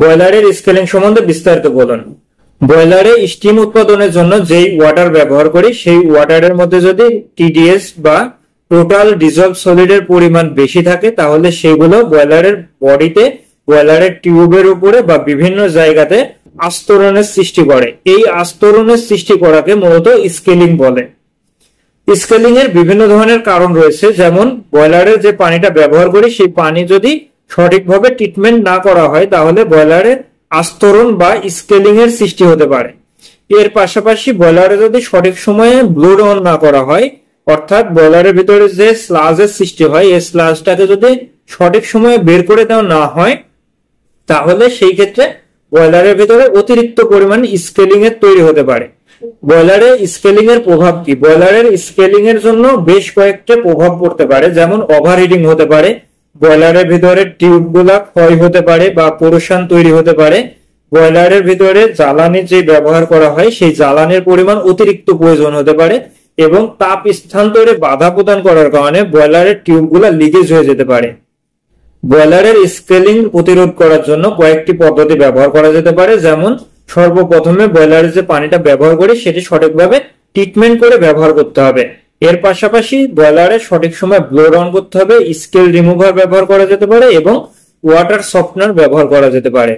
বয়লারের scaling সম্বন্ধে বিস্তারিত বলুন। বয়লারে স্টিম উৎপাদনের জন্য যেই ওয়াটার ব্যবহার করি সেই ওয়াটারের মধ্যে যদি টিডিএস বা টোটাল ডিজলভ সলিডের পরিমাণ বেশি থাকে তাহলে সেগুলো বয়লারের বডিতে, বয়লারের টিউবের উপরে বা বিভিন্ন জায়গাতে আস্তরণের সৃষ্টি করে। এই আস্তরণের সৃষ্টি করাকে মূলত স্কেলিং বলে। স্কেলিং এর বিভিন্ন ধরনের কারণ রয়েছে, যেমন বয়লারের যে পানিটা ব্যবহার করি সেই পানি যদি সঠিকভাবে ট্রিটমেন্ট না করা হয় তাহলে বয়লারের আস্তরণ বা স্কেলিং এর সৃষ্টি হতে পারে। এর পাশাপাশি বয়লারে যদি সঠিক সময়ে ব্লো ডাউন না করা হয়, অর্থাৎ বয়লারের ভিতরে যে স্লাজের সৃষ্টি হয় এই স্লাজটাকে যদি সঠিক সময়ে বের করে দেওয়া না হয় তাহলে সেই ক্ষেত্রে বয়লারের ভিতরে অতিরিক্ত পরিমাণ স্কেলিং এর তৈরি হতে পারে। বয়লারে স্কেলিং এর প্রভাব কি? বয়লারের স্কেলিং এর জন্য বেশ কয়েকটা প্রভাব পড়তে পারে, যেমন ওভারহিটিং হতে পারে, বয়লারের ভিতরে টিউব গুলা ক্ষয় হতে পারে বা পোরশন তৈরি হতে পারে, বয়লারের ভিতরে জ্বালানি যে ব্যবহার করা হয় সেই জ্বালানির পরিমাণ অতিরিক্ত প্রয়োজন হতে পারে এবং তাপ স্থানান্তরে বাধা প্রদান করার কারণে বয়লারের টিউব গুলা লিকেজ হয়ে যেতে পারে। বয়লারের স্কেলিং প্রতিরোধ করার জন্য কয়েকটি পদ্ধতি ব্যবহার করা যেতে পারে, যেমন সর্বপ্রথমে বয়লারের যে পানিটা ব্যবহার করি সেটি সঠিকভাবে ট্রিটমেন্ট করে ব্যবহার করতে হবে। এর পাশাপাশি বয়লারে সঠিক সময় ব্লো ডাউন করতে হবে, স্কেল রিমুভার ব্যবহার করা যেতে পারে এবং ওয়াটার সফটনার ব্যবহার করা যেতে পারে।